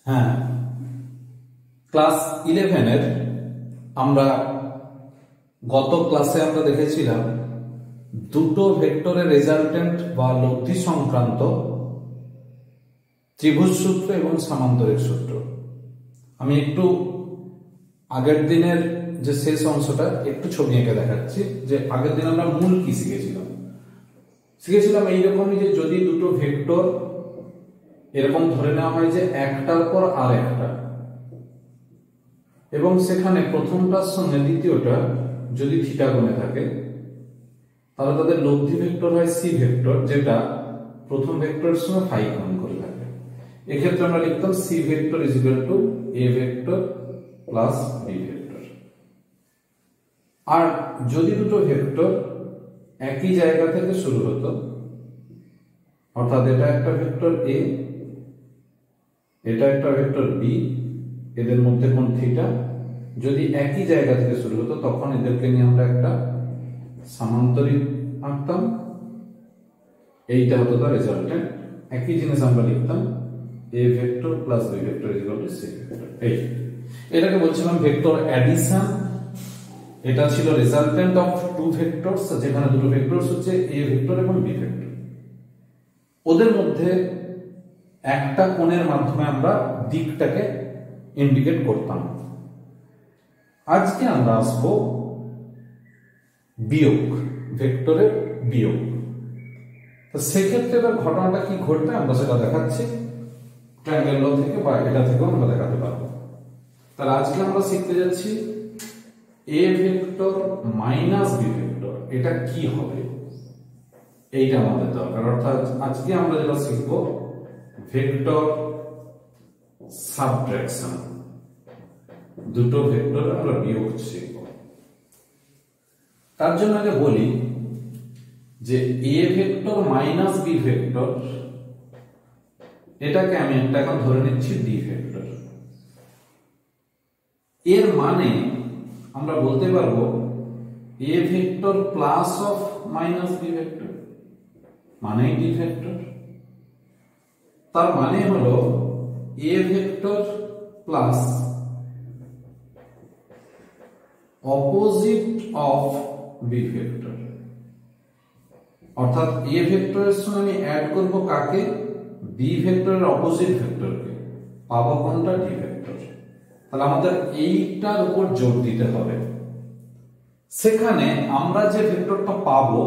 হ্যাঁ, ক্লাস 11 এর আমরা গত ক্লাসে আমরা দেখেছিলাম দুটো ভেক্টরের রেজাল্টেন্ট বা লব্ধি সংক্রান্ত ত্রিভুজ সূত্র এবং সামান্তরিক সূত্র। আমি একটু আগের দিনের যে শেষ অংশটা একটু ছবি এঁকে দেখাচ্ছি। যে আগের দিন আমরা মূল কি শিখেছিলাম এইরকমই, যে যদি দুটো ভেক্টর এরকম ধরে নেওয়া হয় যে একটার পর আর একটা, এবং সেখানে প্রথমটার সঙ্গে দ্বিতীয়টা যদি থিটা কোণে থাকে, তাহলে তাদের লব্ধি ভেক্টর হয় সি ভেক্টর, যেটা প্রথম ভেক্টরের সঙ্গে ফাই কোণ করে থাকে। এক্ষেত্রে আমরা লিখতাম C vector is equal to A vector plus B vector. আর যদি দুটো ভেক্টর একই জায়গা থেকে শুরু হতো, অর্থাৎ এটা একটা ভেক্টর এ, এটা একটা ভেক্টর বি, এদের মধ্যে কোণ থিটা, যদি একই জায়গা থেকে শুরু হতো তখন এদেরকে নিয়ে আমরা একটা সামান্তরিক আঁকতাম। এইটা হতো তার রেজাল্টেন্ট। একই জিনিস আমরা লিখতাম A vector plus B vector is equal to C vector. এটাকে বলছিলাম ভেক্টর অ্যাডিশন। এটা ছিল রেজাল্টেন্ট অফ টু ভেক্টরস, যেখানে দুটো ভেক্টরস হচ্ছে এ ভেক্টর এবং বি ভেক্টর। ওদের মধ্যে একটা কোণের মাধ্যমে আমরা দিকটাকে ইন্ডিকেট করতাম। আজকে আমরা আসবো বিয়োগ, ভেক্টরের বিয়োগ। তো সেক্ষেত্রে এবার ঘটনাটা কি ঘটবে আমরা সেটা দেখাচ্ছি ট্রায়াঙ্গেল ল থেকে, বা এটা থেকেও আমরা দেখাতে পারবো। তাহলে আজকে আমরা শিখতে যাচ্ছি A vector minus B vector, এটা কি হবে এইটা আমাদের দরকার। অর্থাৎ আজকে আমরা যেটা শিখবো ভেক্টর সাবট্রাকশন, দুটো ভেক্টর আমরা বিয়োগ শিখব। তার জন্য আগে বলি যে A vector minus B vector, এটাকে আমি একটা এখন ধরে নিচ্ছি ডি ভেক্টর। এর মানে আমরা বলতে পারবো A vector plus of minus B vector মানে ডি ভেক্টর। তার মানে হলো A vector plus opposite of B vector. অর্থাৎ এ ভেক্টরের সঙ্গে আমি অ্যাড করব কাকে? বি ভেক্টরের অপোজিট ভেক্টরকে, পাবো কোনটা? D vector. তাহলে আমাদের এইটার উপর জোর দিতে হবে। সেখানে আমরা যে ভেক্টরটা পাবো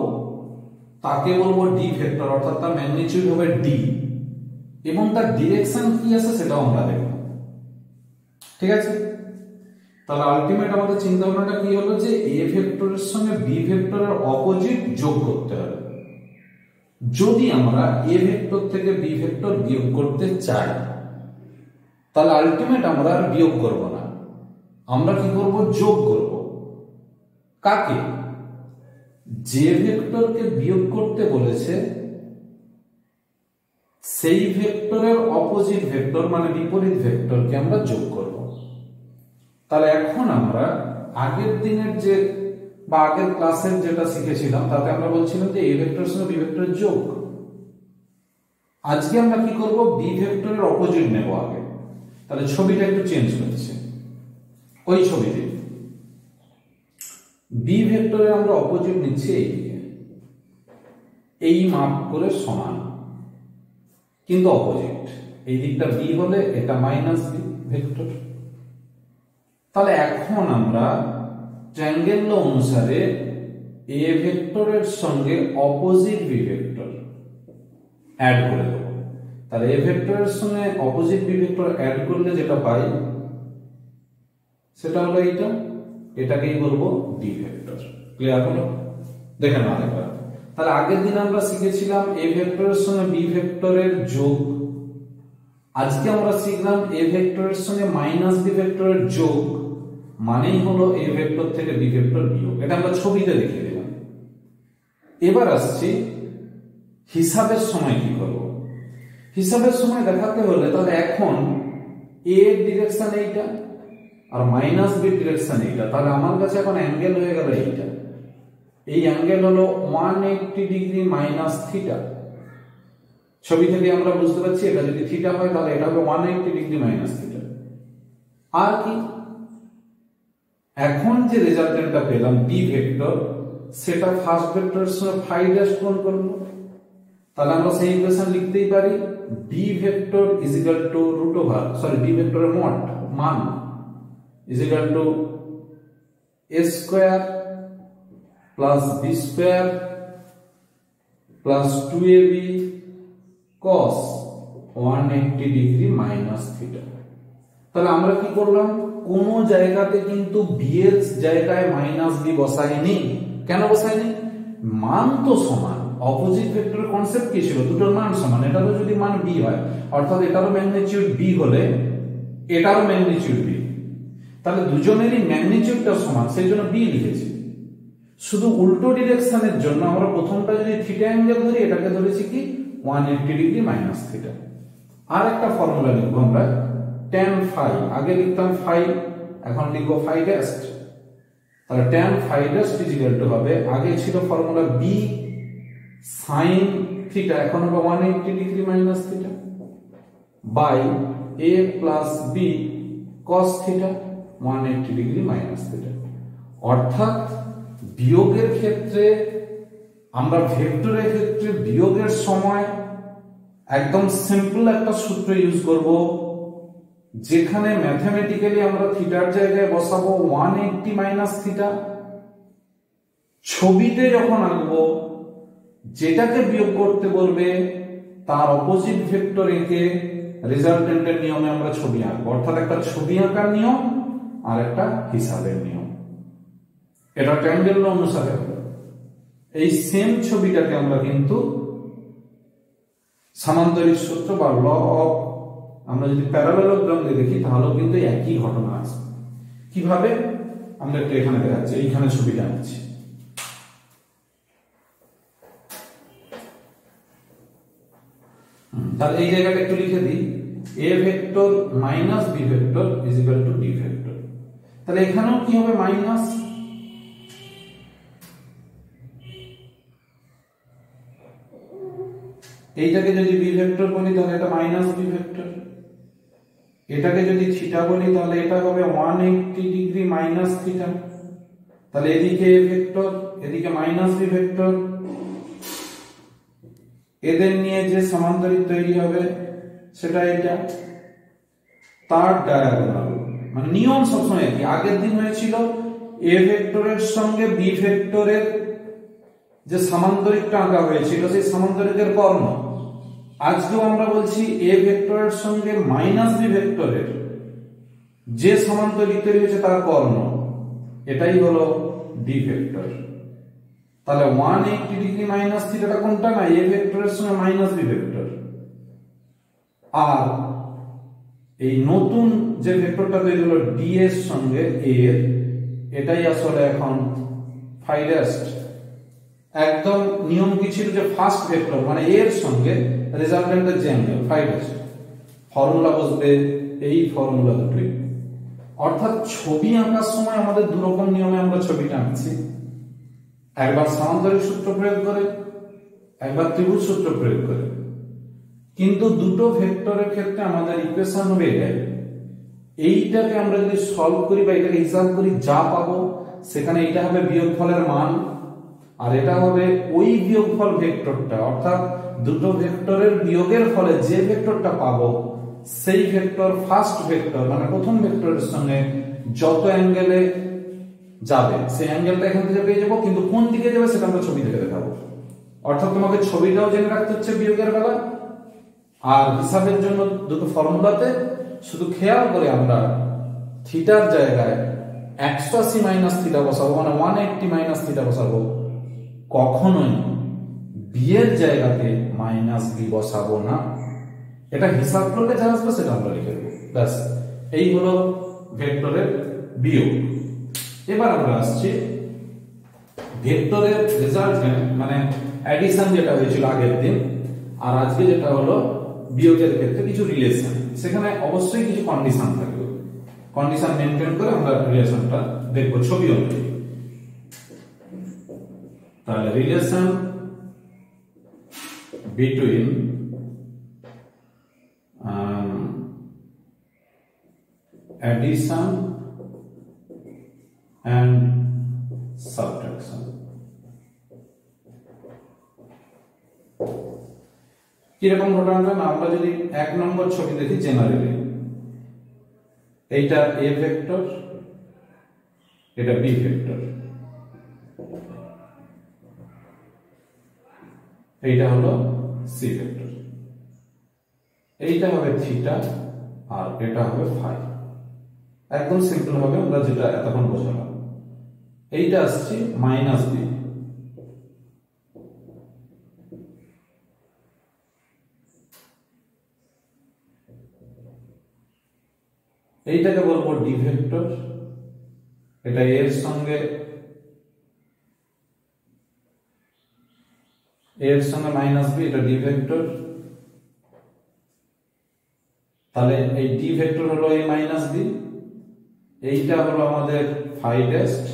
তাকে বলবো ডি ভেক্টর, অর্থাৎ তার ম্যাগনিটিউড হবে ডি, এবং তার ডিরেকশন কি আছে সেটাও আমরা দেখব। ঠিক আছে? তাহলে আলটিমেট আমাদের চিন্তা ভাবনাটা কি হলো যে এ ভেক্টরের সঙ্গে বি ভেক্টরের অপোজিট যোগ করতে হবে। যদি আমরা এ ভেক্টর থেকে বি ভেক্টর বিয়োগ করতে চাই, তাহলে আলটিমেট আমরা আর বিয়োগ করব না, আমরা কি করব? যোগ করব। কাকে? যে ভেক্টরকে বিয়োগ করতে বলেছে সেই ভেক্টরের অপোজিট ভেক্টর মানে বিপরীত ভেক্টরকে আমরা যোগ করব। তাহলে এখন আমরা আগের দিনের যে বা আগের ক্লাসের যেটা শিখেছিলাম তাতে আমরা বলছিলাম যে এ ভেক্টরের সঙ্গে বি ভেক্টরের যোগ। আজকে আমরা কি করব? বি ভেক্টরের অপোজিট নেব আগে। তাহলে ছবিটা একটু চেঞ্জ হচ্ছে। ওই ছবিতে বি ভেক্টরের আমরা অপোজিট নিচ্ছি এইদিকে, এই মাপ করে সমান, কিন্তু অপোজিট। এই দিকটা বি হলে এটা মাইনাস বি ভেক্টর। তাহলে এখন আমরা ট্রায়াঙ্গেল ল অনুসারে এ ভেক্টরের সঙ্গে অপোজিট বি ভেক্টর অ্যাড করে দেব। তাহলে এ ভেক্টরের সঙ্গে অপোজিট বি ভেক্টর অ্যাড করলে যেটা পাই সেটা হলো এইটা, এটাকেই বলবো ডি ভেক্টর। ক্লিয়ার হলো? দেখে নাও একবার। তাহলে আগের দিন আমরা শিখেছিলাম এ ভেক্টরের সঙ্গে বি ভেক্টরের যোগ। আজকে আমরা শিখলাম এ ভেক্টরের সঙ্গে মাইনাস বি ভেক্টরের যোগ, মানেই হলো এ ভেক্টর থেকে বি ভেক্টর বিয়োগ। এটা আমরা ছবিতে দেখিয়ে দিলাম। এবার আসছি হিসাবের সময় কি করব। হিসাবের সময় দেখাতে হলে তাহলে এখন এ এর ডিরেকশন এইটা আর মাইনাস বি ডিরেকশন এইটা, তাহলে আমার কাছে এখন অ্যাঙ্গেল হয়ে গেল এইটা। এই অ্যাঙ্গেল হলো 180 ডিগ্রি মাইনাস থিটা। ছবি থেকে আমরা বুঝতে পারছি এটা যদি থিটা হয় তাহলে এটা হবে 180 ডিগ্রি মাইনাস থিটা। আর কি, এখন যে রেজাল্টেন্টটা পেলাম ডি ভেক্টর, সেটা ফার্স্ট ভেক্টরের সঙ্গে ফাই ড্যাশ গুণ করব, তাহলে আমরা সেই ইকুয়েশন লিখতেই পারি D vector is equal to root over, sorry D ভেক্টরের মান is equal to a square plus b square plus 2ab cos 180 degree minus theta. তাহলে আমরা কি করলাম, কোন জায়গাতে কিন্তু b এর জায়গায় মাইনাস b বসাইনি। কেন বসাইনি? মান তো সমান, অপোজিট ভেক্টরের কনসেপ্ট কি ছিল, দুটোর মান সমান। এটারও যদি মান b হয়, অর্থাৎ এটারও ম্যাগনিটিউড b হলে এটারও ম্যাগনিটিউড b, তাহলে দুজনেরই ম্যাগনিটিউডটা সমান, সেই জন্য b লিখেছি। শুধু উল্টো ডিরেকশনের জন্য আমরা প্রথমটা যদি থিটা অ্যাঙ্গেল ধরি, এটাকে ধরেছি কি 180 ডিগ্রি মাইনাস থিটা। আর একটা ফর্মুলা লিখবো আমরা tan phi, আগে লিখতাম phi, এখন লিখবো phi dash। তাহলে tan phi dash is equal to হবে, আগে ছিল ফর্মুলা b sin থিটা, এখন হবে 180 degree minus theta by a plus b cos theta 180 degree minus theta. অর্থাৎ বিয়োগের ক্ষেত্রে আমরা ভেক্টরের ক্ষেত্রে বিয়োগের সময় একদম সিম্পল একটা সূত্র ইউজ করব, যেখানে ম্যাথমেটিক্যালি আমরা থিটার জায়গায় বসাবো 180 মাইনাস থিটা, ছবিতে যখন আঁকবো যেটাকে বিয়োগ করতে বলবে তার অপোজিট ভেক্টর এঁকে রেজাল্টেন্টের নিয়মে আমরা ছবি আঁকবো। অর্থাৎ একটা ছবি আঁকার নিয়ম আর একটা হিসাবের নিয়ম, এটা ট্রায়াঙ্গেল ল অনুসারে হবে। এই সেম ছবিটাকে আমরা কিন্তু সামান্তরিক সূত্র বা ল অফ, আমরা যদি প্যারালেলোগ্রাম দিয়ে দেখি তাহলেও কিন্তু একই ঘটনা আছে। কিভাবে আমরা একটু এখানে দেখাচ্ছি, এইখানে ছবিটা আনছি। তাহলে এই জায়গাটা একটু লিখে দিই, a vector minus b vector is equal two d vector. তাহলে এখানেও কি হবে, মাইনাস, এইটাকে যদি b ভেক্টর বলি তাহলে এটা মাইনাস b ভেক্টর, এটাকে যদি থিটা বলি তাহলে এটা হবে 180 ডিগ্রি মাইনাস থিটা। তাহলে এদিকে a ভেক্টর, এদিকে মাইনাস b ভেক্টর, এদের নিয়ে যে সমান্তরিক তৈরি হবে সেটা এটা, তার ডায়াগোনাল, মানে নিয়ম সবসময় একই। আগের দিন হয়েছিল a ভেক্টরের সঙ্গে b ভেক্টরের যে সমান্তরিকটা আঁকা হয়েছিল সেই সমান্তরিকের কর্ণ। আজকেও আমরা বলছি a ভেক্টরের সঙ্গে মাইনাস b ভেক্টরের যে সমান্তরিক তৈরি হয়েছে তার কর্ণ, এটাই হলো d ভেক্টর। তাহলে 180 ডিগ্রি মাইনাস থিটাটা কোনটা, না a ভেক্টরের সঙ্গে মাইনাস b ভেক্টর। আর এই নতুন যে ভেক্টরটা তৈরি হলো d এর সঙ্গে a এর, এটাই আসলে এখন phi dash। একদম নিয়ম কি ছিল যে ফার্স্ট ভেক্টর মানে a এর সঙ্গে রেজাল্টেন্টের যে অ্যাঙ্গেল phi dash, ফর্মুলা বসবে এই ফর্মুলা দুটোই। অর্থাৎ ছবি আঁকার সময় আমাদের দু রকম নিয়মে আমরা ছবিটা আঁকছি, একবার সামান্তরিক সূত্র প্রয়োগ করে, একবার ত্রিভুজ সূত্র প্রয়োগ করে। কিন্তু দুটো ভেক্টরের ক্ষেত্রে আমাদের ইকুয়েশন হবে এটাই। এইটাকে আমরা যদি সলভ করি বা এটাকে হিসাব করি, যা পাবো সেখানে এটা হবে বিয়োগফলের মান, আর এটা হবে ওই বিয়োগফল ভেক্টরটা, অর্থাৎ দুটো ভেক্টরের বিয়োগের ফলে যে ভেক্টরটা পাবো সেই ভেক্টর ফার্স্ট ভেক্টর মানে প্রথম ভেক্টরের সঙ্গে যত অ্যাঙ্গেলে যাবে সেই অ্যাঙ্গেলটা এখান থেকে পেয়ে যাবো, কিন্তু কোন দিকে যাবে সেটা আমরা ছবি থেকে দেখাবো। অর্থাৎ তোমাকে ছবিটাও জেনে রাখতে হচ্ছে বিয়োগের বেলা, আর হিসাবের জন্য দুটো ফর্মুলাতে শুধু খেয়াল করে আমরা থিটার জায়গায় 180 মাইনাস থিটা বসাবো, মানে 180 মাইনাস থিটা বসাবো, কখনোই বি এর জায়গাতে মাইনাস বি বসাবো না। এটা হিসাব করলে যা আসবে সেটা আমরা লিখে দেবো, ব্যাস। এই হলো ভেক্টরের বিয়োগ। এবার আমরা আসছি ভেক্টরের রেজাল্টেন্ট মানে অ্যাডিশন যেটা হয়েছিল আগের দিন, আর আজকে যেটা হলো বিয়োগের ক্ষেত্রে কিছু রিলেশন। সেখানে অবশ্যই কিছু কন্ডিশন থাকবে, কন্ডিশন মেনটেন করে আমরা রিলেশনটা দেখবো ছবি অনুযায়ী। তাহলে relation between addition and subtraction. কিরকম ঘটনাটা না, আমরা যদি 1 নম্বর ছবি দেখি জেনারেলি, এইটা a ভেক্টর, এটা b ভেক্টর, এইটা হলো c ভেক্টর, এইটা হবে থিটা আর এটা হবে ফাই। একদম সিম্পল ভাবে আমরা যেটা এতক্ষণ বোঝালাম, এইটা আসছে মাইনাস b, এইটাকে বলবো ডি ভেক্টর, এটা এর সঙ্গে মাইনাস বি, এটা ডি ভেক্টর। তাহলে এই ডি ভেক্টর হলো এ মাইনাস বি, এইটা হলো আমাদের ফাই ড্যাশড,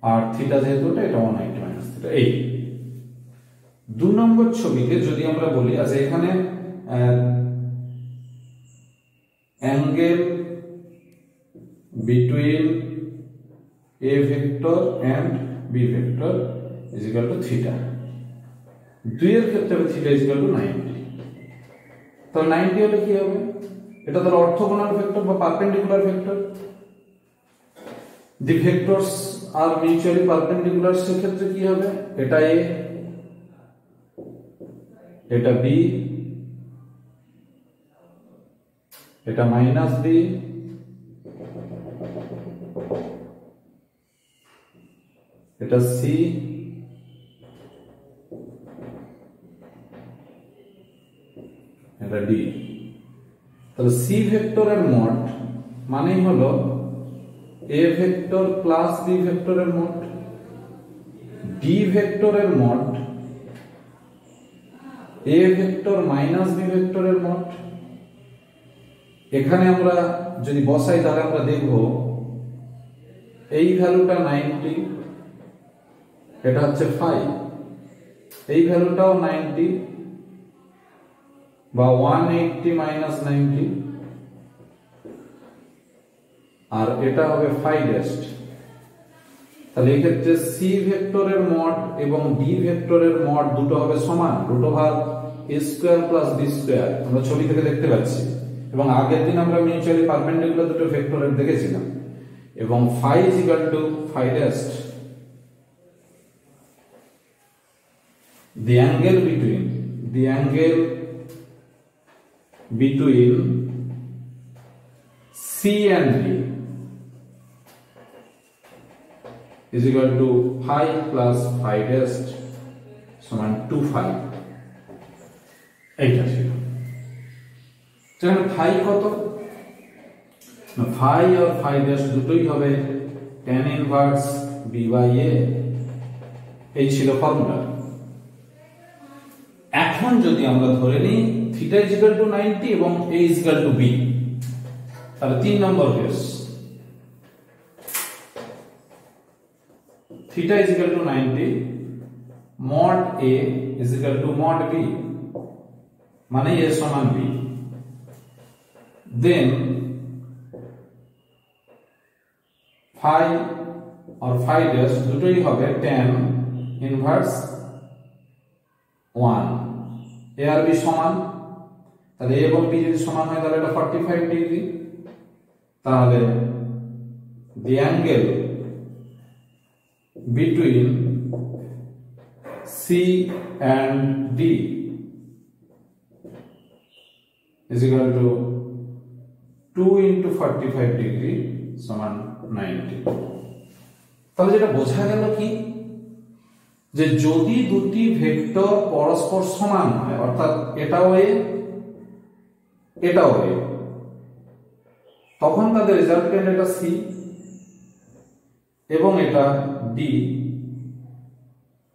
আর থিটা যেহেতু এটা 180 মাইনাস থিটা। এই 2 নম্বর ছবিকে যদি আমরা বলি, আচ্ছা এখানে angle between a vector and b vector is equal to theta, দুইয়ের ক্ষেত্রে theta is equal to 90। তো 90 হলে কি হবে, এটা তাহলে অর্থোগোনাল ভেক্টর বা perpendicular vector. the vectors are mutually perpendicular, সেক্ষেত্রে কি হবে, এটা a, এটা b, এটা মাইনাস বি, এটা সি, এটা ডি। তাহলে সি ভেক্টরের মোট মানেই হলো এ ভেক্টর প্লাস বি ভেক্টরের মোট, ডি ভেক্টরের মোট এ ভেক্টর মাইনাস বি ভেক্টরের মোট। এখানে আমরা যদি বসাই তাহলে আমরা দেখব এই ভ্যালুটা 90, এটা হচ্ছে 5, এই ভ্যালুটাও 90 বা 180 মাইনাস 90, আর এটা হবে 5 ড্যাশড। তাহলে এই ক্ষেত্রে সি ভেক্টরের মড এবং ডি ভেক্টরের মড দুটো হবে সমান, √a square plus b square, আমরা ছবি থেকে দেখতে পাচ্ছি। এবং আগের দিন আমরা মিউচুয়ালি পারপেন্ডিকুলার দুটো ভেক্টরের দেখেছিলাম, এবং phi is equal to phi dash, the angle between C and D is equal to phi plus phi dash সমান 2 phi। এইটা ছিল, তাহলে phi কত, phi আর phi dash দুটোই হবে tan inverse b by a, এই ছিল ফর্মুলা। এখন যদি আমরা ধরে নিই থিটা is equal to 90 এবং a is equal to b, তাহলে 3 নম্বর কেস, theta is equal to 90, mod a is equal to mod b, মানে a সমান b, then phi or phi dash দুটোই হবে tan inverse 1, a R b সমান, তাহলে a এবং b যদি সমান হয় তাহলে এটা 45 ডিগ্রি। তাহলে the angle between C and D is equal to 2 into 45 degree সমান 90। তাহলে যেটা বোঝা গেল কি, যে যদি দুটি ভেক্টর পরস্পর সমান হয়, অর্থাৎ এটাও a এটাও a, তখন তাদের রেজাল্টেন্ট এটা C এবং এটা D,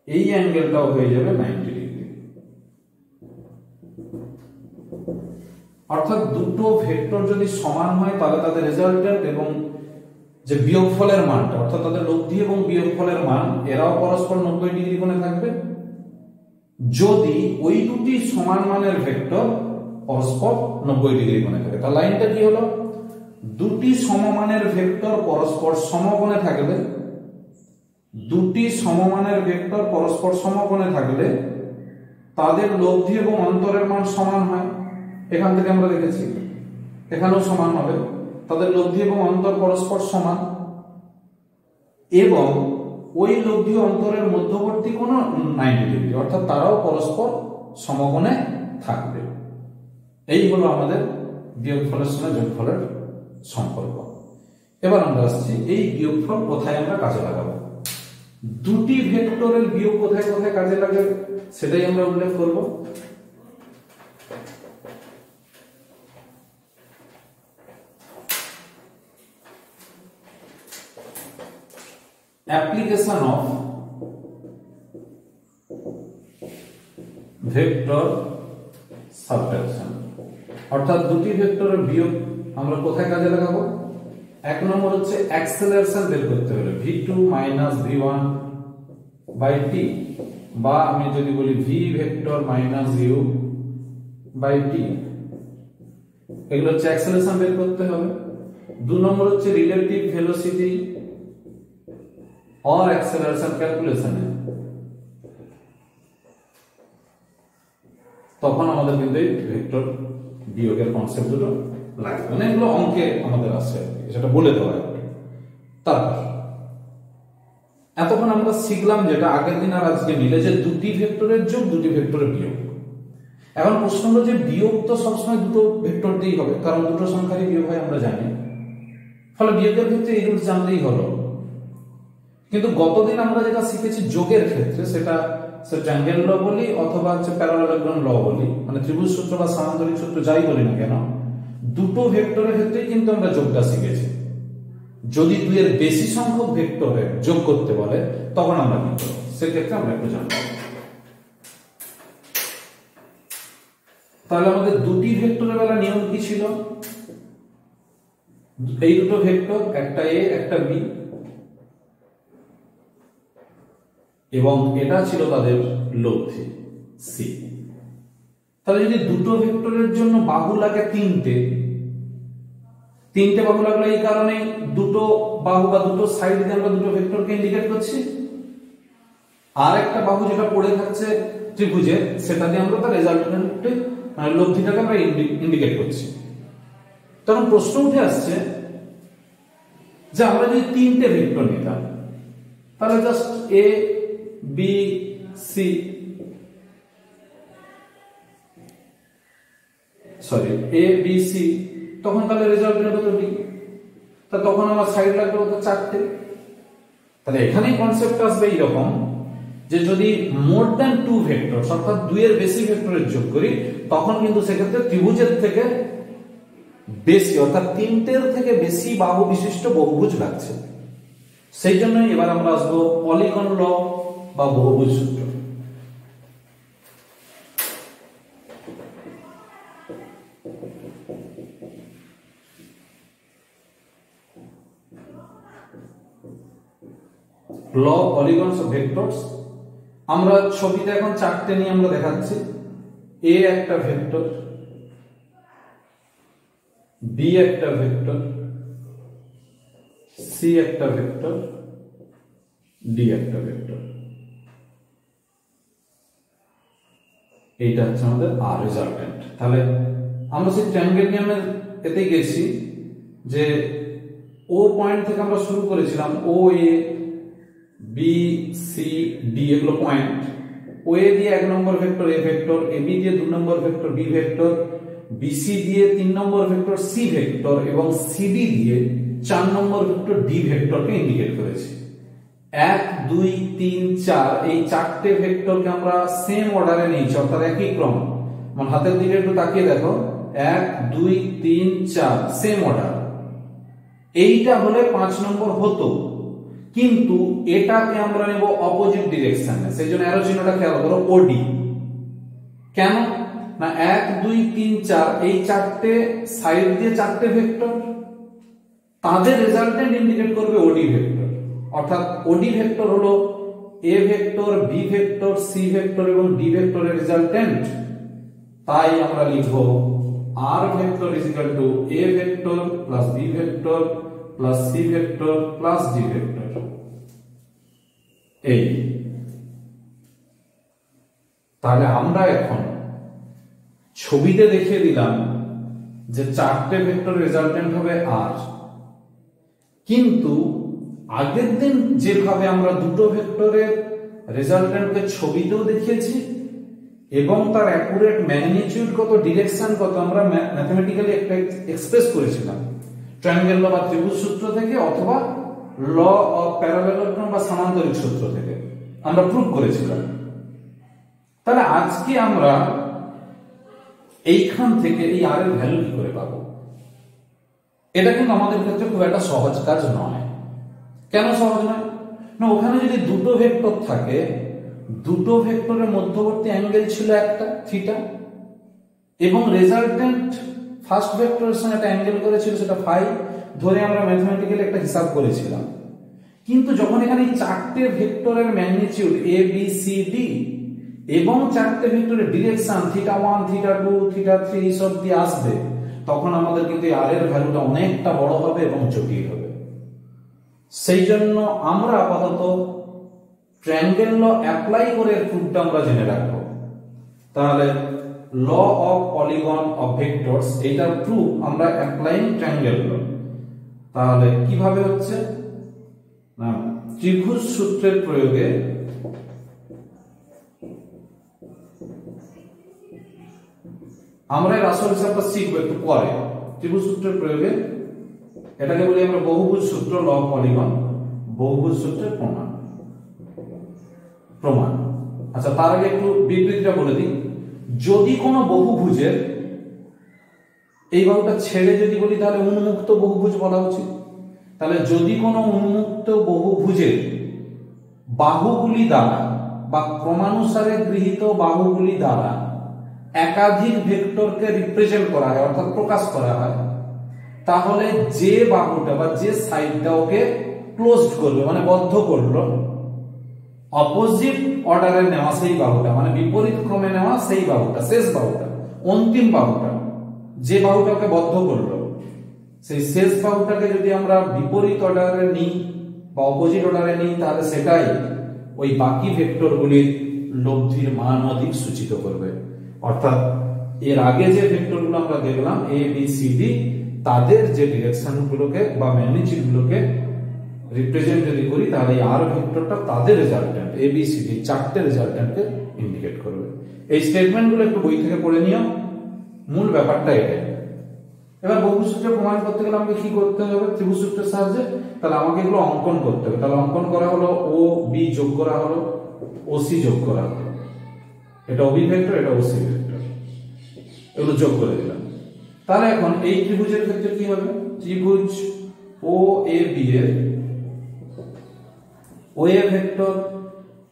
এই অ্যাঙ্গেলটাও হয়ে যাবে 90 ডিগ্রি। অর্থাৎ দুটো ভেক্টর যদি সমান হয় তাহলে তাদের রেজাল্টেন্ট এবং যে বিয়োগফলের মানটা, অর্থাৎ তাদের লব্ধি এবং বিয়োগফলের মান, এরাও পরস্পর 90 ডিগ্রি কোণে থাকবে যদি ওই দুটি সমান মানের ভেক্টর পরস্পর 90 ডিগ্রি কোণে থাকে। তার লাইনটা কি হলো, দুটি সমমানের ভেক্টর পরস্পর সমকোণে থাকলে, দুটি সমমানের ভেক্টর পরস্পর সমকোণে থাকলে তাদের লব্ধি এবং অন্তরের মান সমান হয়। এখান থেকে আমরা দেখেছি, এখানেও সমান হবে। তাদের লব্ধি এবং অন্তর পরস্পর সমান এবং ওই লব্ধি অন্তরের মধ্যবর্তী কোণ 90 ডিগ্রি, অর্থাৎ তারাও পরস্পর সমকোণে থাকবে। এই হলো আমাদের বিয়োগফলের সঙ্গে যোগফলের সম্পর্ক। এবার আমরা আসছি এই বিয়োগফল কোথায় আমরা কাজে লাগাবো। দুটি ভেক্টরের বিয়োগ কোথায় কোথায় কাজে লাগে সেটাই আমরা উল্লেখ করব। অ্যাপ্লিকেশন অফ ভেক্টর সাবট্রাকশন, অর্থাৎ দুটি ভেক্টরের বিয়োগ আমরা কোথায় কাজে লাগাবো। এক নম্বর হচ্ছে অ্যাক্সেলারেশন বের করতে হলে v2 minus v1 by t, বা আমি যদি বলি v vector minus u by t, এগুলো হচ্ছে অ্যাক্সেলারেশন বের করতে হবে। দু নম্বর হচ্ছে রিলেটিভ ভেলোসিটি और एक्सेलरेशन ক্যালকুলেশন, তখন আমাদের কিন্তু এই ভেক্টর বিয়োগের কনসেপ্ট দুটো লাগবে, মানে এগুলো অঙ্কে আমাদের আছে, সেটা বলে দেওয়া একটু। তারপর এতক্ষণ আমরা শিখলাম যেটা আগের দিন আর আজকে মিলে, যে দুটি ভেক্টরের যোগ, দুটি ভেক্টরের বিয়োগ। এখন প্রশ্ন হলো যে বিয়োগ তো সবসময় দুটো ভেক্টর দিয়েই হবে, কারণ দুটো সংখ্যারই বিয়োগ হয় আমরা জানি, ফলে বিয়োগের ক্ষেত্রে এই রুট জানলেই হলো। কিন্তু গতদিন আমরা যেটা শিখেছি যোগের ক্ষেত্রে, সেটা ট্রায়াঙ্গেল ল বলি অথবা হচ্ছে প্যারালেলোগ্রাম ল বলি, মানে ত্রিভুজ সূত্র বা সামান্তরিক সূত্র যাই বলি না কেন, দুটো ভেক্টরের ক্ষেত্রেই কিন্তু আমরা যোগটা শিখেছি। যদি দুইয়ের বেশি সংখ্যক ভেক্টরের যোগ করতে বলে তখন আমরা কি করব, সেক্ষেত্রে আমরা একটু জানবো। তাহলে আমাদের দুটি ভেক্টরের বেলা নিয়ম কি ছিল। এই দুটো ভেক্টর, একটা এ একটা বি, এবং এটা ছিল তাদের লব্ধি সি। তাহলে যদি দুটো ভেক্টরের জন্য বাহু লাগে তিনটে বাহু লাগলো, এই কারণে দুটো বাহু বা দুটো সাইড দিয়ে আমরা দুটো ভেক্টরকে ইন্ডিকেট করছি, আর একটা বাহু যেটা পড়ে থাকছে ত্রিভুজে সেটা দিয়ে আমরা তার রেজাল্টেন্ট লব্ধিটাকে আমরা ইন্ডিকেট করছি। তখন প্রশ্ন উঠে আসছে যে আমরা যদি তিনটে ভেক্টর নিতাম, তাহলে just a B C, sorry A B C, তখন তাহলে রেজাল্টেন্ট হতো ডি, তা তখন আমার সাইড লাগবে হতো চারটে। তাহলে এখানেই কনসেপ্ট আসবে এইরকম যে যদি মোর দ্যান টু ভেক্টর, অর্থাৎ দুইয়ের বেশি ভেক্টরের যোগ করি, তখন কিন্তু সেক্ষেত্রে ত্রিভুজের থেকে বেশি, অর্থাৎ তিনটের থেকে বেশি বাহু বিশিষ্ট বহুভুজ লাগছে। সেই জন্যই এবার আমরা আসবো পলিগন ল বা বহুভুজ সূত্র। ল পলিগনস অফ ভেক্টরস, আমরা ছবিতে এখন চারটে নিয়ে আমরা দেখাচ্ছি। এ একটা ভেক্টর, বি একটা ভেক্টর, সি একটা ভেক্টর, ডি একটা ভেক্টর। এইটা হচ্ছে আমাদের আর রেজাল্টেন্ট। তাহলে আমরা সেই ট্রায়াঙ্গেল নিয়মের এতে গেছি যে ও পয়েন্ট থেকে আমরা শুরু করেছিলাম, O A B C D এগুলো পয়েন্ট। ও এ দিয়ে এক নম্বর vector A vector, A B দিয়ে দু নম্বর ভেক্টর বি ভেক্টর, বিসি দিয়ে তিন নম্বর ভেক্টর সি ভেক্টর, এবং সিডি দিয়ে চার নম্বর ভেক্টর ডি ভেক্টরকে ইন্ডিকেট করেছি। 1 2 3 4 এই চারটে ভেক্টরকে আমরা সেম অর্ডারে নিয়েছি, অর্থাৎ একই ক্রম। মানে হাতের দিকে একটু তাকিয়ে দেখো, 1 2 3 4 সেম অর্ডার। এইটা হলে 5 নম্বর হতো, কিন্তু এটাকে আমরা নেব অপোজিট ডিরেকশনে, সেই জন্য অ্যারো চিহ্নটা খেয়াল করো ওডি। কেন না 1 2 3 4 এই চারটে সাইড দিয়ে চারটে ভেক্টর, তাদের রেজাল্টেন্ট ইন্ডিকেট করবে ওডি ভেক্টর। অর্থাৎ ওডি ভেক্টর হলো A vector, B vector, C vector এবং ডি ভেক্টরের রেজাল্টেন্ট। তাই আমরা লিখব r vector is equal to a vector plus b vector plus c vector plus d vector. এই তাহলে আমরা এখন ছবিতে দেখিয়ে দিলাম যে চারটে ভেক্টর রেজাল্টেন্ট হবে r, কিন্তু আগের দিন যেভাবে আমরা দুটো ভেক্টরের রেজাল্টেন্টকে ছবিতেও দেখিয়েছি এবং তার অ্যাকুরেট ম্যাগনিটিউড কত, ডিরেকশন কত আমরা ম্যাথমেটিক্যালি একটা এক্সপ্রেস করেছিলাম ট্রায়াঙ্গেল ল বা ত্রিভুজ সূত্র থেকে অথবা ল অফ প্যারালেলোগ্রাম বা সমান্তরিক সূত্র থেকে আমরা প্রুভ করেছিলাম। তাহলে আজকে আমরা এইখান থেকে এই r এর ভ্যালু কি করে পাবো? এটা কিন্তু আমাদের ক্ষেত্রে খুব একটা সহজ কাজ নয়। কেন সহজ নয়? না, ওখানে যদি দুটো ভেক্টর থাকে, দুটো ভেক্টরের মধ্যবর্তী অ্যাঙ্গেল ছিল একটা থিটা এবং রেজাল্টেন্ট ফার্স্ট ভেক্টরের সঙ্গে একটা অ্যাঙ্গেল করেছিল সেটা ফাই ধরে আমরা ম্যাথমেটিক্যালি একটা হিসাব করেছিলাম। কিন্তু যখন এখানে চারটে ভেক্টরের magnitude a b c d এবং চারটে ভেক্টরের ডিরেকশন থিটা 1 থিটা 2 থিটা 3 এই সব দিয়ে আসবে, তখন আমাদের কিন্তু r এর ভ্যালুটা অনেকটা বড় হবে এবং জটিল হবে। সেই জন্য আমরা আপাতত ট্রায়াঙ্গেল ল অ্যাপ্লাই করে প্রুফটা আমরা জেনে রাখবো। তাহলে law of polygon of vectors, এইটার প্রুফ আমরা অ্যাপ্লাইং ট্রায়াঙ্গেল ল। তাহলে কিভাবে হচ্ছে না, ত্রিভুজ সূত্রের প্রয়োগে আমরা এর আসল হিসাবটা শিখবো একটু পরে। ত্রিভুজ সূত্রের প্রয়োগে এটাকে বলি আমরা বহুভুজ সূত্র, ল অফ পলিগন, বহুভুজ সূত্রের প্রমাণ। আচ্ছা, তার আগে একটু বিবৃতিটা বলে দিই। যদি কোনো বহুভুজের এই বাহুটা ছেড়ে যদি বলি তাহলে উন্মুক্ত বহুভুজ বলা উচিত। তাহলে যদি কোনো উন্মুক্ত বহুভুজের বাহুগুলি দ্বারা বা ক্রমানুসারে গৃহীত বাহুগুলি দ্বারা একাধিক ভেক্টরকে রিপ্রেজেন্ট করা হয় অর্থাৎ প্রকাশ করা হয়, তাহলে যে বাহুটা বা যে সাইডটা ওকে ক্লোজড করবে মানে বদ্ধ করলো, অপোজিট অর্ডারে নেওয়া সেই বাহুটা মানে বিপরীত ক্রমে নেওয়া সেই বাহুটা, শেষ বাহুটা, অন্তিম বাহুটা, যে বাহুটাকে বদ্ধ করলো সেই শেষ বাহুটাকে যদি আমরা বিপরীত অর্ডারে নিই বা অপোজিট অর্ডারে নিই, তাহলে সেটাই ওই বাকি ভেক্টরগুলির লব্ধির মান অধিক সূচিত করবে। অর্থাৎ এর আগে যে ভেক্টরগুলো আমরা দেখলাম a b c d, তাদের যে ডিরেকশনগুলোকে বা ম্যাগনিটিউডগুলোকে রিপ্রেজেন্ট যদি করি, তাহলে এই r ভেক্টরটা তাদের resultant a b c d চারটে রেজাল্টেন্টকে ইন্ডিকেট করবে। এই স্টেটমেন্টগুলো একটু বই থেকে পড়ে নিও, মূল ব্যাপারটা এটাই। এবার বহুভুজ সূত্র প্রমাণ করতে গেলে আমাকে কি করতে হবে? ত্রিভুজ সূত্রের সাহায্যে তাহলে আমাকে এগুলো অঙ্কন করতে হবে। তাহলে অঙ্কন করা হলো ও বি যোগ করা হলো, ও সি যোগ করা হলো, এটা ও বি ভেক্টর, এটা ও সি ভেক্টর, এগুলো যোগ করে দিলাম। তাহলে এখন এই ত্রিভুজের ক্ষেত্রে কি হবে? ত্রিভুজ ও এ বি এর O A vector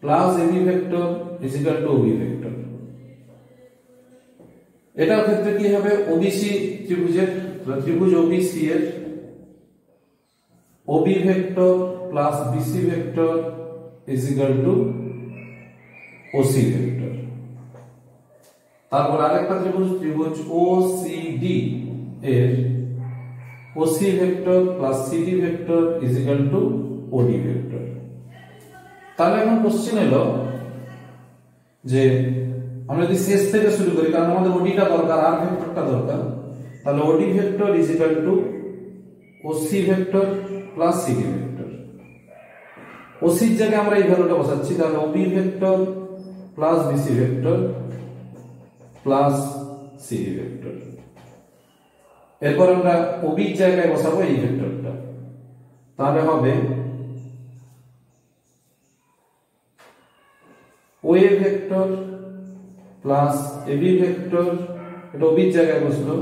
plus A B vector is equal to O B vector. এটার ক্ষেত্রে কি হবে? ওবিসি ত্রিভুজের, ত্রিভুজ ওবিসি এর OB vector plus BC vector is equal to OC vector. তারপর আরেকটা ত্রিভুজ, ত্রিভুজ ওসিডি এর OC vector plus CD vector is equal to OD vector. তাহলে এখন কোশ্চেন এলো যে আমরা যদি শেষ থেকে শুরু করি, কারণ আমাদের ওডিটা দরকার, আর ভেক্টরটা দরকার, তাহলে OD vector is equal to OC vector plus CD vector. ওসির জায়গায় আমরা এই ভ্যালুটা বসাচ্ছি, তাহলে OB vector plus BC vector plus CD vector. এরপর আমরা ওবির জায়গায় বসাবো এই ভেক্টরটা, তাহলে হবে OA vector plus AB vector, এটা ওবির জায়গায় বসলো,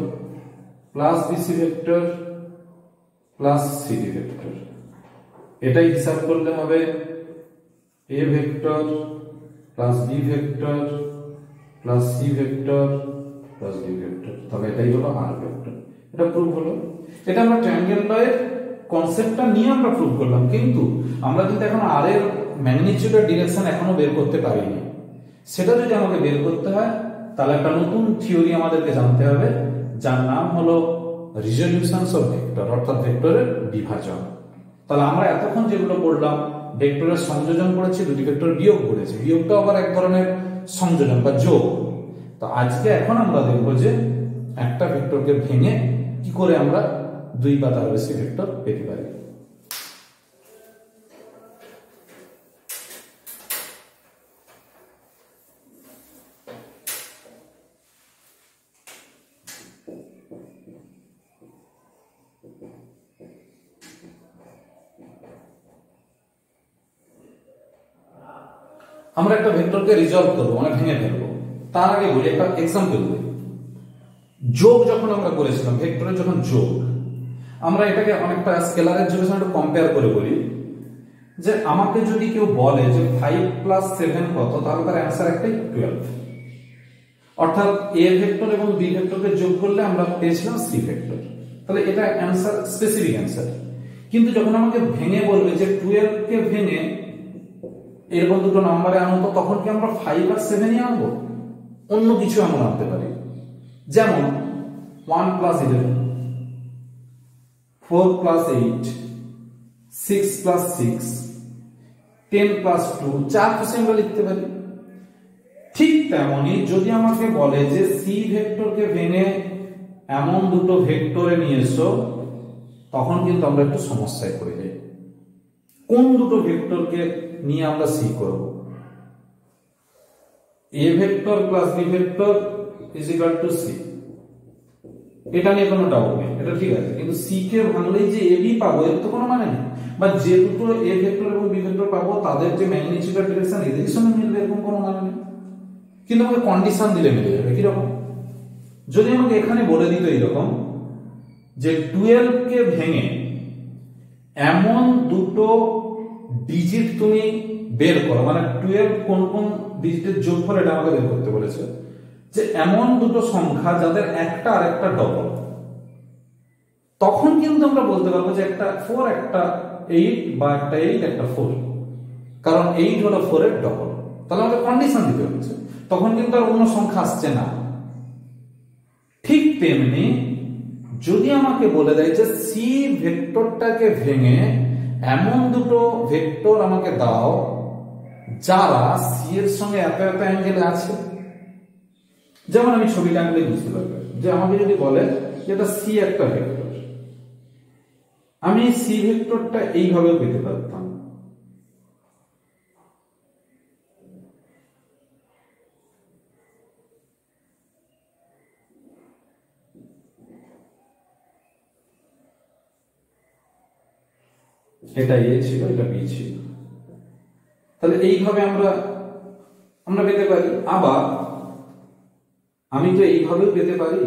plus BC vector plus CD vector. এটাই হিসাব করলে হবে A vector plus B vector plus C vector plus D vector. তবে এটাই হলো আর ভেক্টর। এটা প্রুভ হলো। এটা আমরা ট্রায়াঙ্গেল ল এর কনসেপ্টটা নিয়ে আমরা প্রুভ করলাম, কিন্তু আমরা কিন্তু এখন আর এর ম্যাগনিটিউড আর ডিরেকশন এখনো বের করতে পারিনি। সেটা যদি আমাকে বের করতে হয়, তাহলে একটা নতুন থিওরি আমাদেরকে জানতে হবে, যার নাম হলো রিজলিউশনস অফ ভেক্টর, অর্থাৎ ভেক্টরের বিভাজন। তাহলে আমরা এতক্ষণ যেগুলো পড়লাম, ভেক্টরের সংযোজন করেছি, দুটি ভেক্টর বিয়োগ করেছি, বিয়োগটা আবার এক ধরনের সংযোজন বা যোগ। তো আজকে এখন আমরা দেখব যে একটা ভেক্টরকে ভেঙে কি করে আমরা দুই বা তার বেশি ভেক্টর পেতে পারি। আমরা একটা ভেক্টরকে রিজলভ করবো, মানে ভেঙে ফেলবো। তার আগে বলি একটা এক্সাম্পল দিই। যোগ যখন আমরা করেছিলাম, ভেক্টরের যখন যোগ, আমরা এটাকে অনেকটা স্কেলারের যোগের সঙ্গে কম্পেয়ার করে বলি যে আমাকে যদি কেউ বলে যে 5 + 7 কত, তাহলে তার অ্যান্সার একটাই 12। অর্থাৎ এ ভেক্টর এবং বি ভেক্টরকে যোগ করলে আমরা পেয়েছিলাম সি ভেক্টর। তাহলে এটা অ্যান্সার, স্পেসিফিক অ্যান্সার। কিন্তু যখন আমাকে ভেঙে বলবে যে 12 কে ভেঙে এরকম দুটো নম্বরে আনবো, তো তখন কি আমরা 5 আর 7ই আনবো? অন্য কিছু আমরা আনতে পারি। যেমন 1 + 11, 4 + 8, 6 + 6, 10 + 2, 4 খুশি আমরা লিখতে পারি। ঠিক তেমনি যদি আমাকে বলে যে সি ভেক্টরকে ভেঙে এমন দুটো ভেক্টরে নিয়ে এসো, তখন কিন্তু আমরা একটু সমস্যায় পড়ে যাই। কোন দুটো ভেক্টরকে নিয়ে আমরা সি করব? A vector plus B vector is equal to C, এটা নিয়ে কোনো ডাউট নেই, এটা ঠিক আছে। কিন্তু সি কে ভাঙলেই যে এ বি পাবো, এর তো কোনো মানে নেই। বা যে দুটো এ ভেক্টর এবং বি ভেক্টর পাবো তাদের যে ম্যাগনিটিউড আর ডিরেকশন এদের সঙ্গে মিলবে, এরকম কোনো মানে নেই। কিন্তু আমাকে কন্ডিশন দিলে মিলে যাবে। কিরকম? যদি আমাকে এখানে বলে দিত এইরকম যে 12 কে ভেঙে এমন দুটো ডিজিট তুমি বের করো, মানে 12 কোন কোন ডিজিটের যোগফল এটা আমাকে বের করতে বলেছে, যে এমন দুটো সংখ্যা যাদের একটা আর একটা ডবল, তখন কিন্তু আমরা বলতে পারবো যে একটা 4 একটা 8 বা একটা 8 একটা 4, কারণ 8 হলো 4 এর ডবল। তাহলে আমাকে কন্ডিশন দিতে হচ্ছে, তখন কিন্তু আর অন্য সংখ্যা আসছে না। ঠিক তেমনি যদি আমাকে বলে দেয় যে সি ভেক্টরটাকে ভেঙে এমন দুটো ভেক্টর আমাকে দাও যারা সি এর সঙ্গে এত এত অ্যাঙ্গেলে আছে, যেমন আমি ছবিটা আঁকলে বুঝতে পারবে যে আমাকে যদি বলে যে এটা সি একটা ভেক্টর, আমি সি ভেক্টরটা এইভাবে পেতে পারতাম। এটা এ ছিল, এটা বি ছিল। তাহলে এইভাবে আমরা পেতে পারি। আবার আমি তো এইভাবেও পেতে পারি,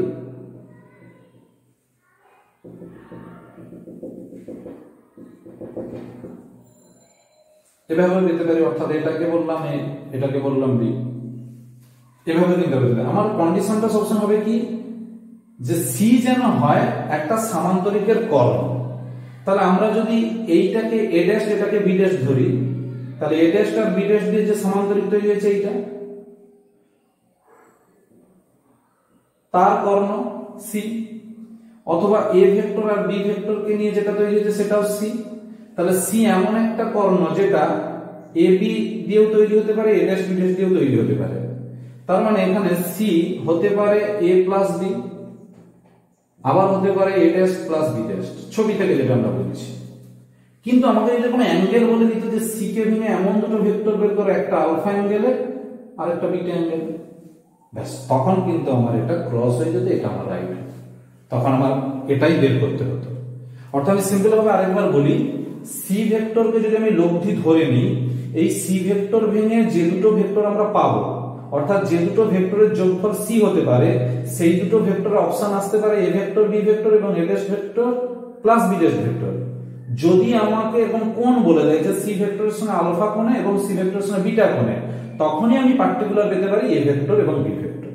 এভাবে পেতে পারি। অর্থাৎ এটাকে বললাম এ, এটাকে বললাম বি, এভাবে কিন্তু পেতে পারি। আমার কন্ডিশনটা সবসময় হবে কি, যে সি যেন হয় একটা সামান্তরিকের কর্ণ। তাহলে আমরা যদি এইটাকে এ ড্যাশ এটাকে বি ড্যাশ ধরি, তাহলে a dash R B dash দিয়ে যে সামান্তরিক তৈরি হয়েছে এইটা, তার কর্ণ সি। অথবা এ ভেক্টর আর বি ভেক্টরকে নিয়ে যেটা তৈরি হয়েছে সেটাও সি। তাহলে সি এমন একটা কর্ণ যেটা এ বি দিয়েও তৈরি হতে পারে, এ ড্যাশ বি ড্যাশ দিয়েও তৈরি হতে পারে। তার মানে এখানে সি হতে পারে এ প্লাস বি, আবার হতে পারে a dash plus B dash, ছবি থেকে যেটা আমরা বলছি। কিন্তু আমাকে যদি কোনো অ্যাঙ্গেল বলে দিত যে সি কে ভেঙে এমন দুটো ভেক্টর বের করে, একটা আলফা অ্যাঙ্গেলে আর একটা বিটা অ্যাঙ্গেলে, ব্যাস তখন কিন্তু আমার এটা ক্রস হয়ে যেত, এটা আমার রাইট, তখন আমার এটাই বের করতে হতো। অর্থাৎ আমি সিম্পল ভাবে আরেকবার বলি, সি ভেক্টরকে যদি আমি লব্ধি ধরে নিই, এই সি ভেক্টর ভেঙে যে দুটো ভেক্টর আমরা পাবো, অর্থাৎ যে দুটো ভেক্টরের যোগফল সি হতে পারে, সেই দুটো ভেক্টরের অপশন আসতে পারে এ ভেক্টর বি ভেক্টর এবং A dash vector plus B dash vector. যদি আমাকে এখন কোণ বলে দেয় যে সি ভেক্টরের সঙ্গে আলফা কোণে এবং সি ভেক্টরের সঙ্গে বিটা কোণে, তখনই আমি পার্টিকুলার পেতে পারি এ ভেক্টর এবং বি ভেক্টর।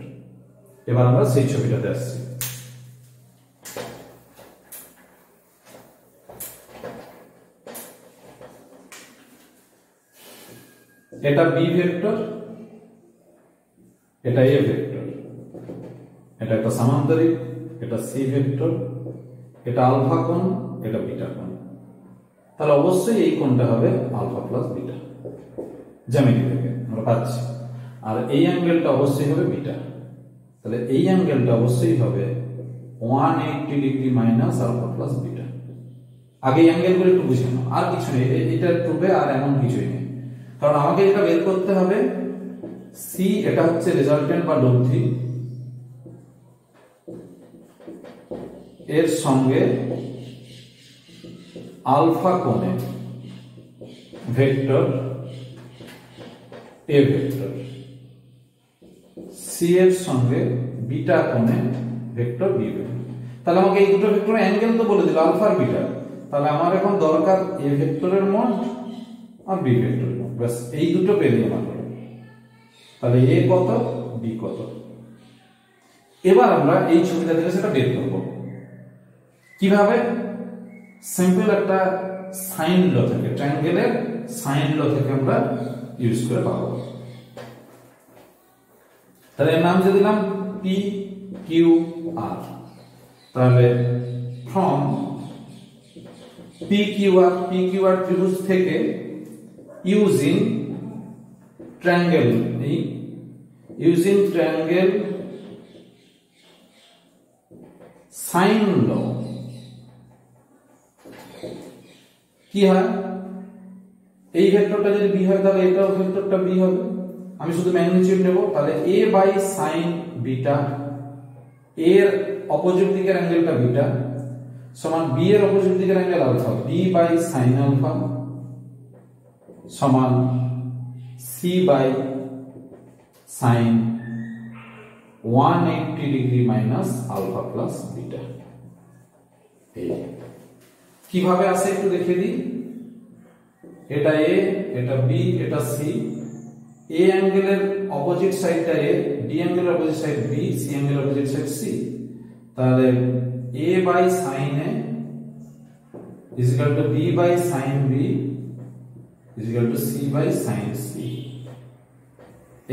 এবার আমরা সেই ছবিটাতে আসছি। এটা বি ভেক্টর, এটা এ ভেক্টর, এটা একটা সামান্তরিক, এটা সি ভেক্টর, এটা আলফা কোণ, এটা বিটা কোণ। তাহলে অবশ্যই এই কোণটা হবে আলফা প্লাস বিটা, জ্যামিতি থেকে আমরা পাচ্ছি। আর এই অ্যাঙ্গেলটা অবশ্যই হবে বিটা, তাহলে এই অ্যাঙ্গেলটা অবশ্যই হবে 180 degree minus alpha plus beta. আগে এই অ্যাঙ্গেলগুলো একটু বুঝে নাও, আর কিছু নেই এটা প্রুফে, আর এমন কিছুই নেই। কারণ আমাকে এটা বের করতে হবে সি, এটা হচ্ছে রেজাল্টেন্ট বা লব্ধি, এর সঙ্গে আলফা কোণে ভেক্টর এ ভেক্টর, সি এর সঙ্গে বিটা কোণে ভেক্টর বি ভেক্টর। তাহলে আমাকে এই দুটো ভেক্টরের অ্যাঙ্গেল তো বলে দিল আলফা আর বিটা, তাহলে আমার এখন দরকার এ ভেক্টরের মড আর বি ভেক্টরের মড, ব্যাস এই দুটো পেলেই আমার হলো। তাহলে এ কত, বি কত। এবার আমরা এই ছবিটা থেকে সেটা বের করব কিভাবে। সিম্পল একটা সাইন ল থেকে, ট্রায়াঙ্গেলের সাইন ল থেকে আমরা ইউজ করে পাবো। তাহলে এর নাম দিয়ে দিলাম পি কিউ আর। তাহলে ফ্রম পি কিউ আর ত্রিভুজ থেকে ইউজিং ট্রায়াঙ্গেল, এই ইউজিং ট্রায়াঙ্গেল সাইন ল কি হয়, এই ভেক্টরটা যদি বি হয় তাহলে এটাও ভেক্টরটা বি হবে। আমি শুধু ম্যাগনিটিউড নেব, তাহলে a বাই সাইন বিটা, এর অপোজিট দিকের অ্যাঙ্গেলটা বিটা, সমান b এর অপোজিট দিকের angle alpha, b by sine alpha, সমান c by sine 180 degree minus alpha plus beta. কিভাবে আসে একটু দেখে দিই। এটা এ, এটা বি, এটা সি। এ অ্যাঙ্গেলের অপোজিট সাইডটা এ, বি অ্যাঙ্গেলের অপোজিট সাইড বি, সি অ্যাঙ্গেলের অপোজিট সাইড সি। তাহলে A by sine A is equal to B by sine B is equal to C by sine C.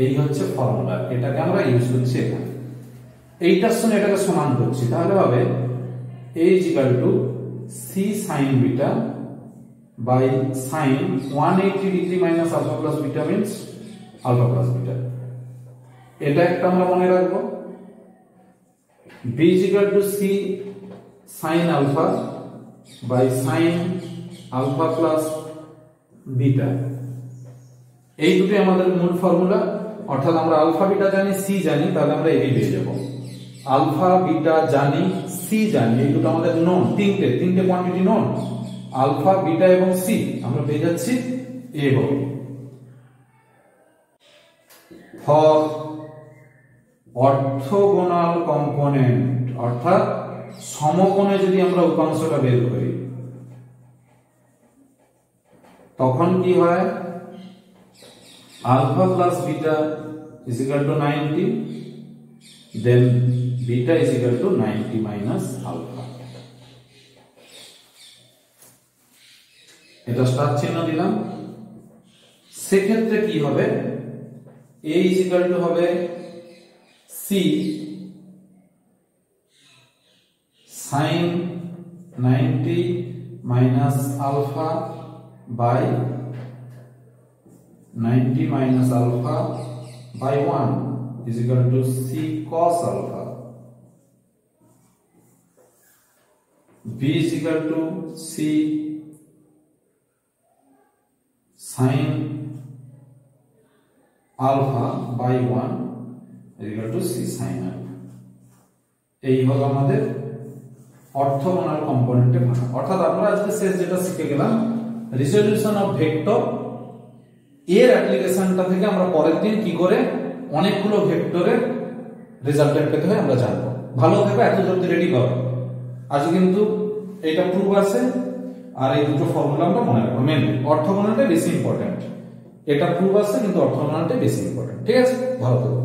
এই হচ্ছে ফর্মুলা, এটাকে আমরা ইউজ করছি এখানে। এইটার সঙ্গে এটাকে সমান করছি, তাহলে হবে a is equal to C sine beta by sin 180 degree minus alpha plus beta means alpha plus beta। এটা একটা আমরা মনে রাখবো। b is equal to c sin alpha by sin alpha plus beta। এই দুটোই আমাদের মূল ফর্মুলা, অর্থাৎ আমরা আলফা বিটা জানি, সি জানি, তাহলে আমরা এই পেয়ে যাব। আলফা বিটা জানি, সি জানি, এই দুটো আমাদের নোন, তিনটে কোয়ান্টিটি নোন, আলফা বিটা এবং সি, আমরা পেয়ে যাচ্ছি এ হবে। ফর অর্থোগোনাল কম্পোনেন্ট, অর্থাৎ সমকোণে যদি আমরা উপাংশটা বের করি তখন কি হয়, alpha plus beta is equal to 90, then beta is equal to 90 minus alpha. এটা স্টার চিহ্ন দিলাম। সেক্ষেত্রে কি হবে, a ইজ ইকুয়াল টু হবে c sin 90 minus alpha by 90 minus alpha by 1 is equal to c cos alpha. b is equal to c sin alpha by 1 is equal to c sin alpha। এই হলো আমাদের orthogonal কম্পোনেন্টে ভাগ। অর্থাৎ আমরা আজকে শেষ যেটা শিখে গেলাম, রেজোলিউশন অফ ভেক্টর, এর অ্যাপ্লিকেশনটা থেকে আমরা পরের দিন কি করে অনেকগুলো ভেক্টরের রেজাল্টেন্ট পেতে হয় আমরা জানবো। ভালো থাকবে, এত জলদি রেডি করো। আজ কিন্তু এটা প্রুফ আছে, আর এই দুটো ফর্মুলা আমরা মনে রাখবো। মেনলি অর্থোগোনালটা বেশি ইম্পর্টেন্ট, এটা প্রুফ আছে কিন্তু অর্থোগোনালটা বেশি ইম্পর্টেন্ট। ঠিক আছে, ভালো থাকবে।